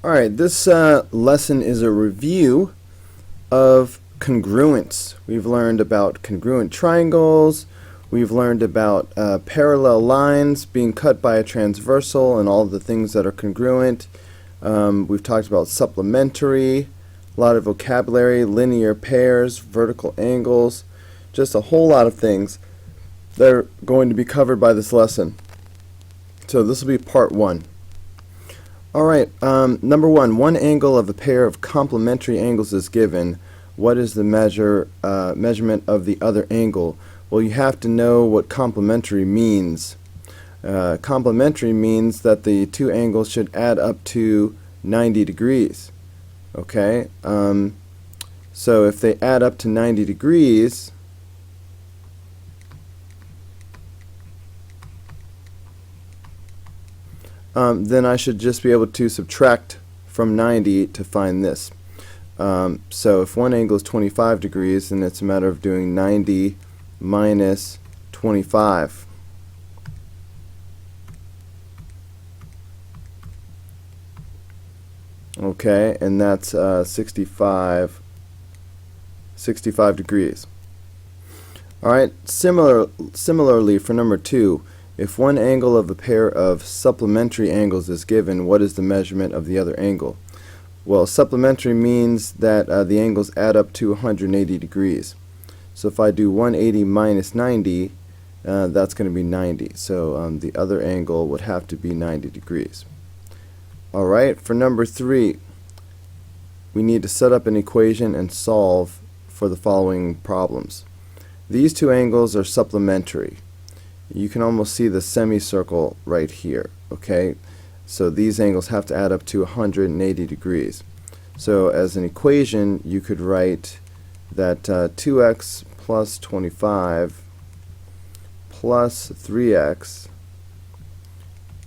Alright, this lesson is a review of congruence. We've learned about congruent triangles, we've learned about parallel lines being cut by a transversal and all the things that are congruent. We've talked about supplementary, a lot of vocabulary, linear pairs, vertical angles, just a whole lot of things that are going to be covered by this lesson. So this will be part one. Alright, number one angle of a pair of complementary angles is given. What is the measurement of the other angle? Well, you have to know what complementary means. Complementary means that the two angles should add up to 90 degrees. Okay, so if they add up to 90 degrees, then I should just be able to subtract from 90 to find this. So if one angle is 25 degrees, then it's a matter of doing 90 minus 25. Okay, and that's 65 degrees. Alright, similarly for number two, if one angle of a pair of supplementary angles is given, what is the measurement of the other angle? Well, supplementary means that the angles add up to 180 degrees. So if I do 180 minus 90, that's going to be 90. So the other angle would have to be 90 degrees. Alright, for number three, we need to set up an equation and solve for the following problems. These two angles are supplementary. You can almost see the semicircle right here, okay? So these angles have to add up to 180 degrees. So as an equation, you could write that 2x plus 25 plus 3x,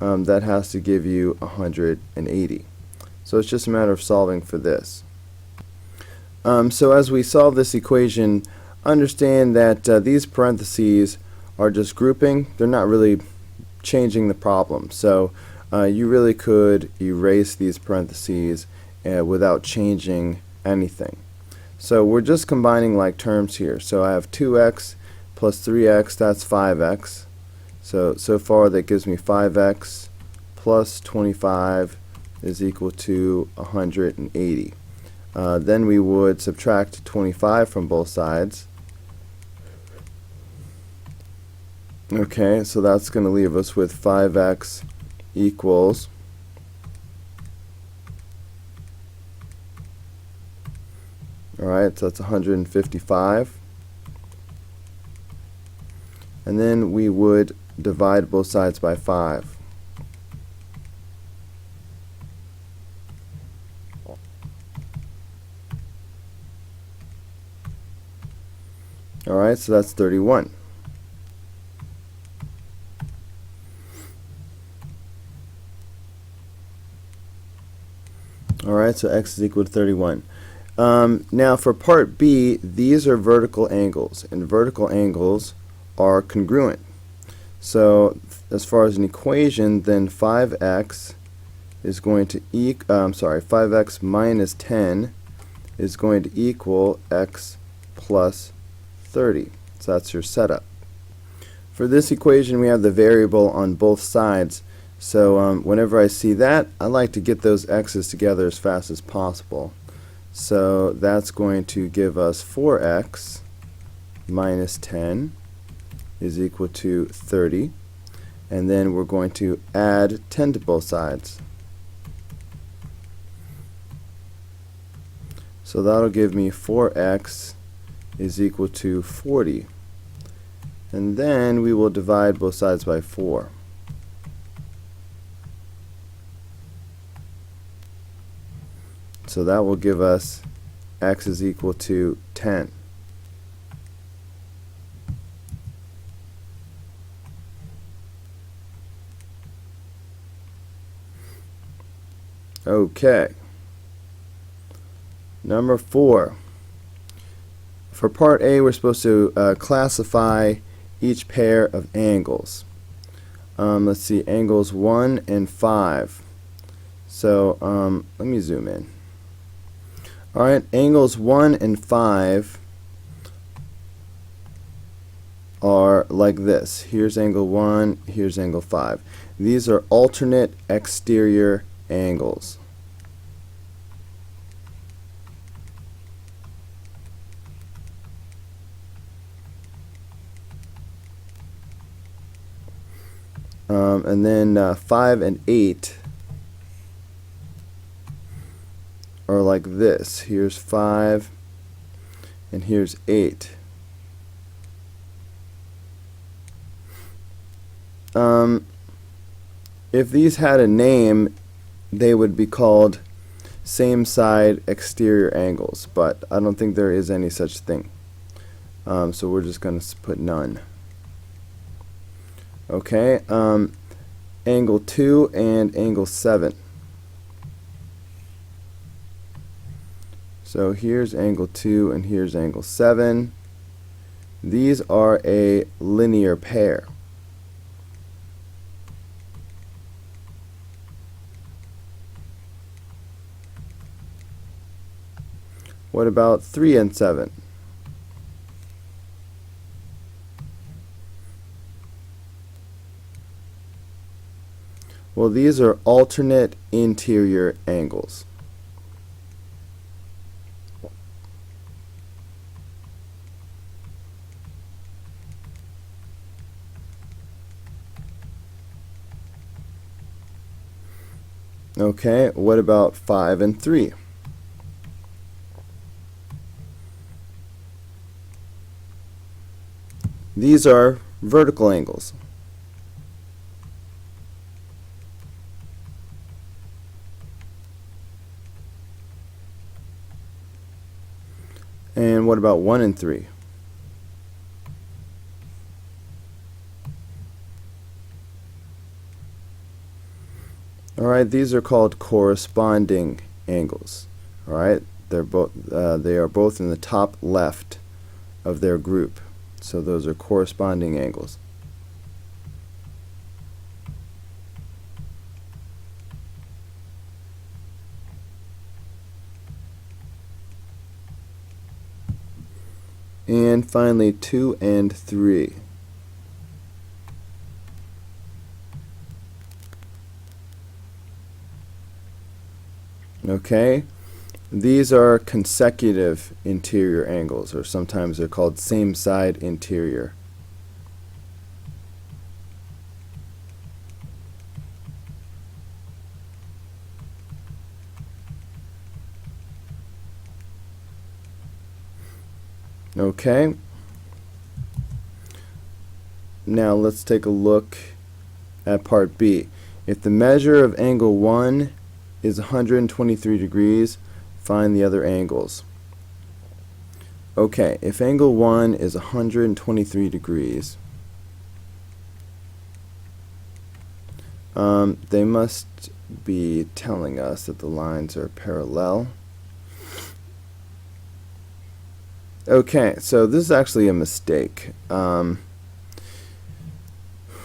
that has to give you 180. So it's just a matter of solving for this. So as we solve this equation, understand that these parentheses are just grouping. They're not really changing the problem. So you really could erase these parentheses without changing anything. So we're just combining like terms here. So I have 2x plus 3x, that's 5x. So far that gives me 5x plus 25 is equal to 180. Then we would subtract 25 from both sides. Okay, so that's going to leave us with 5x equals alright, so that's 155. And then we would divide both sides by 5. Alright, so that's 31. Alright, so x is equal to 31. Now for part B, these are vertical angles, and vertical angles are congruent. So as far as an equation, then 5x is going to equal, 5x minus 10 is going to equal x plus 30. So that's your setup. For this equation, we have the variable on both sides. So whenever I see that, I like to get those x's together as fast as possible. So that's going to give us 4x minus 10 is equal to 30. And then we're going to add 10 to both sides. So that'll give me 4x is equal to 40. And then we will divide both sides by 4. So that will give us x is equal to 10. Okay. Number 4. For part A, we're supposed to classify each pair of angles. Let's see, angles 1 and 5. So let me zoom in. Alright, angles 1 and 5 are like this. Here's angle 1, here's angle 5. These are alternate exterior angles. And then 5 and 8 are like this. Here's 5 and here's 8. If these had a name, they would be called same side exterior angles, but I don't think there is any such thing. So we're just going to put none. Okay, angle 2 and angle 7. So here's angle 2 and here's angle 7. These are a linear pair. What about 3 and 7? Well, these are alternate interior angles. Okay, what about 5 and 3? These are vertical angles. And what about 1 and 3? Alright, these are called corresponding angles. Alright, they are both in the top left of their group. So those are corresponding angles. And finally 2 and 3. Okay, these are consecutive interior angles, or sometimes they're called same side interior. Okay, now let's take a look at part B. If the measure of angle 1 is 123 degrees, find the other angles. Okay, if angle 1 is 123 degrees, they must be telling us that the lines are parallel. Okay, so this is actually a mistake.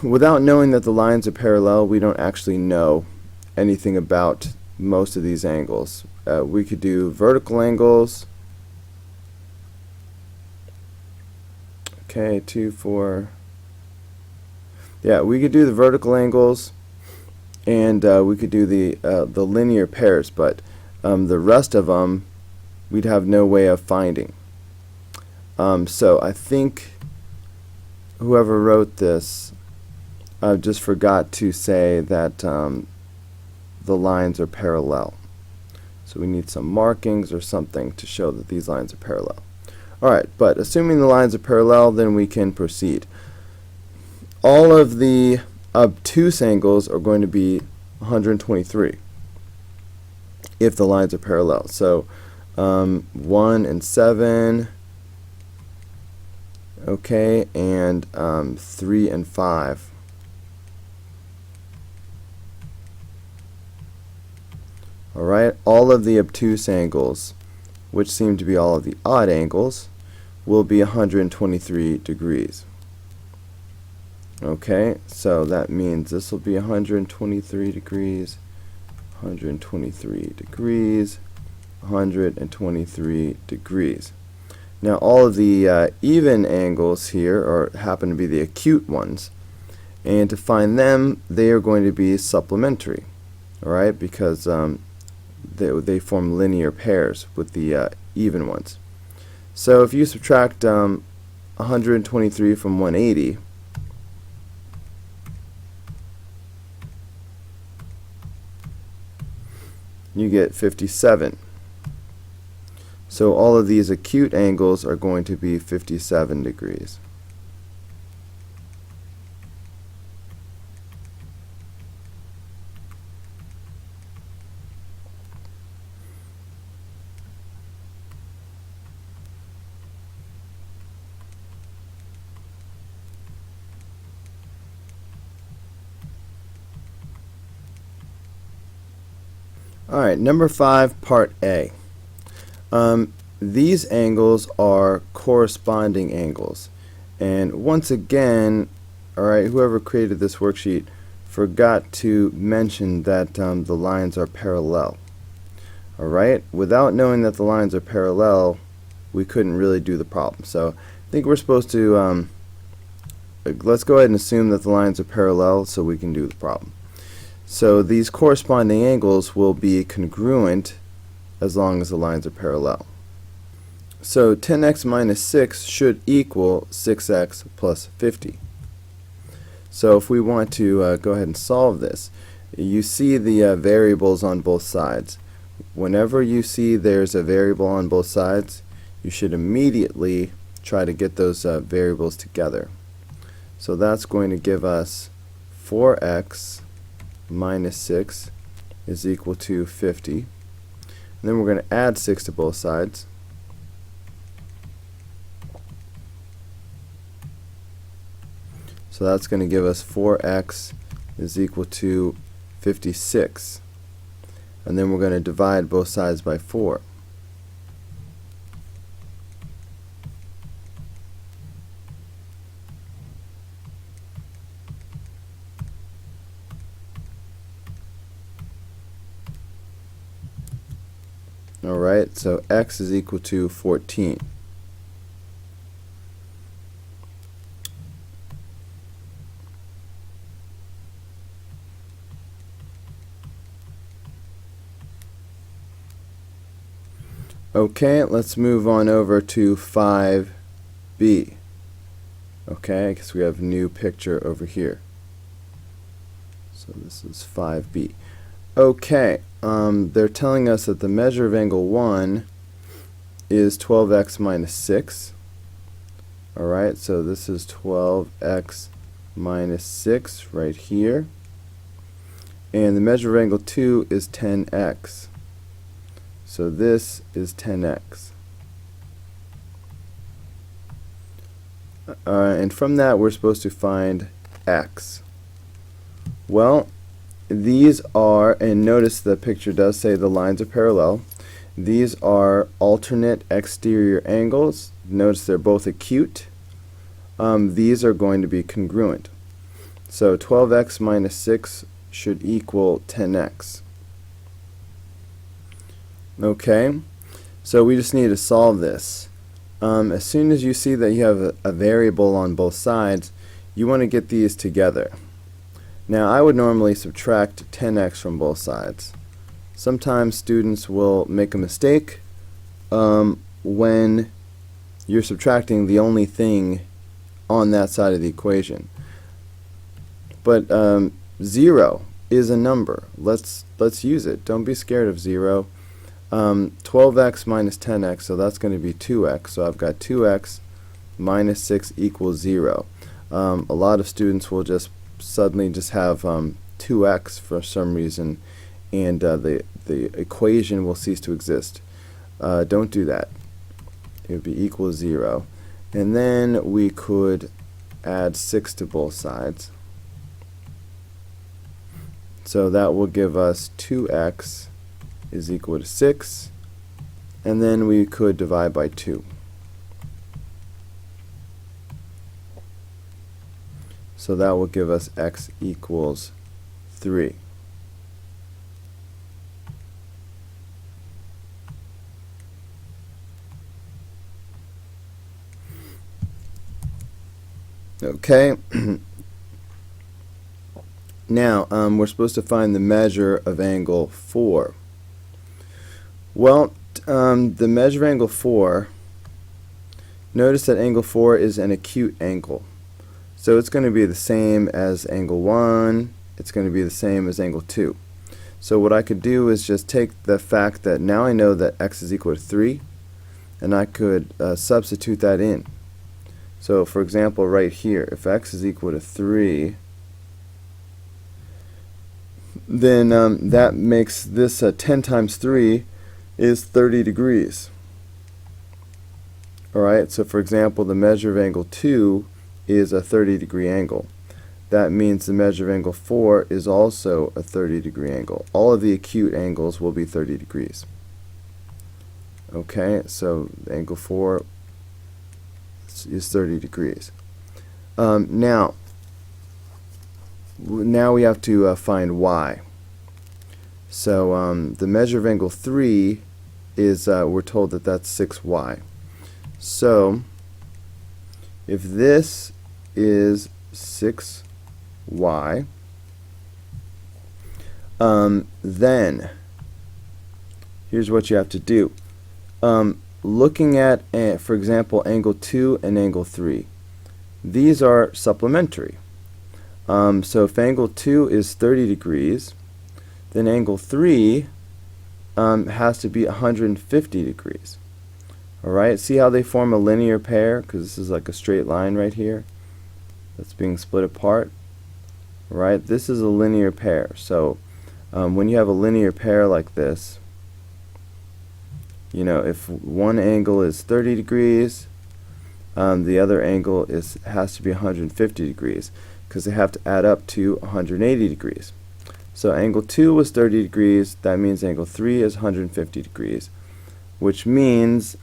Without knowing that the lines are parallel, we don't actually know anything about most of these angles. We could do vertical angles. Okay, 2, 4. Yeah, we could do the vertical angles, and we could do the linear pairs, but the rest of them we'd have no way of finding. So I think whoever wrote this just forgot to say that the lines are parallel. So we need some markings or something to show that these lines are parallel. Alright, but assuming the lines are parallel, then we can proceed. All of the obtuse angles are going to be 123 if the lines are parallel. So 1 and 7, okay, and 3 and 5. Alright, all of the obtuse angles, which seem to be all of the odd angles, will be 123 degrees. Okay, so that means this will be 123 degrees, 123 degrees, 123 degrees. Now all of the even angles here happen to be the acute ones, and to find them they are going to be supplementary, alright, because they form linear pairs with the even ones. So if you subtract 123 from 180, you get 57. So all of these acute angles are going to be 57 degrees. Alright, number 5, part A. These angles are corresponding angles. And once again, alright, whoever created this worksheet forgot to mention that the lines are parallel. Alright, without knowing that the lines are parallel, we couldn't really do the problem. So I think we're supposed to, let's go ahead and assume that the lines are parallel so we can do the problem. So these corresponding angles will be congruent as long as the lines are parallel. So 10x minus 6 should equal 6x plus 50. So if we want to go ahead and solve this, you see the variables on both sides. Whenever you see there's a variable on both sides, you should immediately try to get those variables together. So that's going to give us 4x minus 6 is equal to 50. And then we're going to add 6 to both sides. So that's going to give us 4x is equal to 56. And then we're going to divide both sides by 4. Alright, so x is equal to 14. Okay, let's move on over to 5b. Okay, I guess we have a new picture over here. So this is 5b. Okay, they're telling us that the measure of angle 1 is 12x minus 6. Alright, so this is 12x minus 6 right here. And the measure of angle 2 is 10x. So this is 10x. And from that we're supposed to find x. Well, these are, and notice the picture does say the lines are parallel. These are alternate exterior angles. Notice they're both acute. These are going to be congruent. So 12x minus 6 should equal 10x. Okay, so we just need to solve this. As soon as you see that you have a variable on both sides, you want to get these together. Now I would normally subtract 10x from both sides. Sometimes students will make a mistake when you're subtracting the only thing on that side of the equation. But 0 is a number. Let's use it. Don't be scared of 0. 12x minus 10x, so that's going to be 2x. So I've got 2x minus 6 equals 0. A lot of students will just suddenly just have 2x for some reason, and the equation will cease to exist. Don't do that. It would be equal 0. And then we could add 6 to both sides. So that will give us 2x is equal to 6, and then we could divide by 2. So that will give us x equals 3. Okay. Now, we're supposed to find the measure of angle 4. Well, the measure of angle 4, notice that angle 4 is an acute angle. So it's going to be the same as angle 1, it's going to be the same as angle 2. So what I could do is just take the fact that now I know that x is equal to 3, and I could substitute that in. So for example, right here, if x is equal to 3, then that makes this 10 times 3 is 30 degrees. Alright, so for example, the measure of angle 2 is a 30-degree angle. That means the measure of angle 4 is also a 30-degree angle. All of the acute angles will be 30 degrees. Okay, so angle 4 is 30 degrees. Now we have to find y. So the measure of angle 3 is, we're told that that's 6y. So if this is 6y, then here's what you have to do. Looking at, for example, angle 2 and angle 3, these are supplementary. So if angle 2 is 30 degrees, then angle 3 has to be 150 degrees. Alright, see how they form a linear pair? Because this is like a straight line right here that's being split apart. Right, this is a linear pair. So when you have a linear pair like this, you know, if one angle is 30 degrees, the other angle has to be 150 degrees, because they have to add up to 180 degrees. So angle 2 was 30 degrees, that means angle 3 is 150 degrees, which means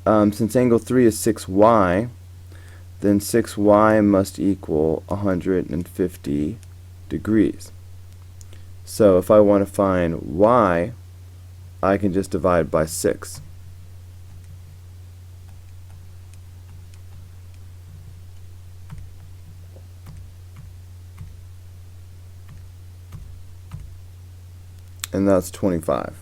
since angle 3 is 6y, then 6y must equal 150 degrees. So if I want to find y, I can just divide by 6. And that's 25.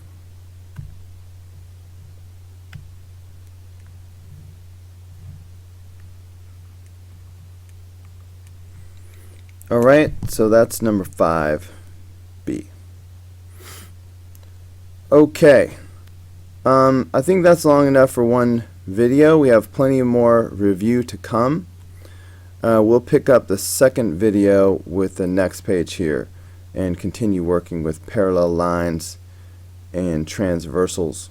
Alright, so that's number 5B. Okay, I think that's long enough for one video. We have plenty more review to come. We'll pick up the second video with the next page here and continue working with parallel lines and transversals.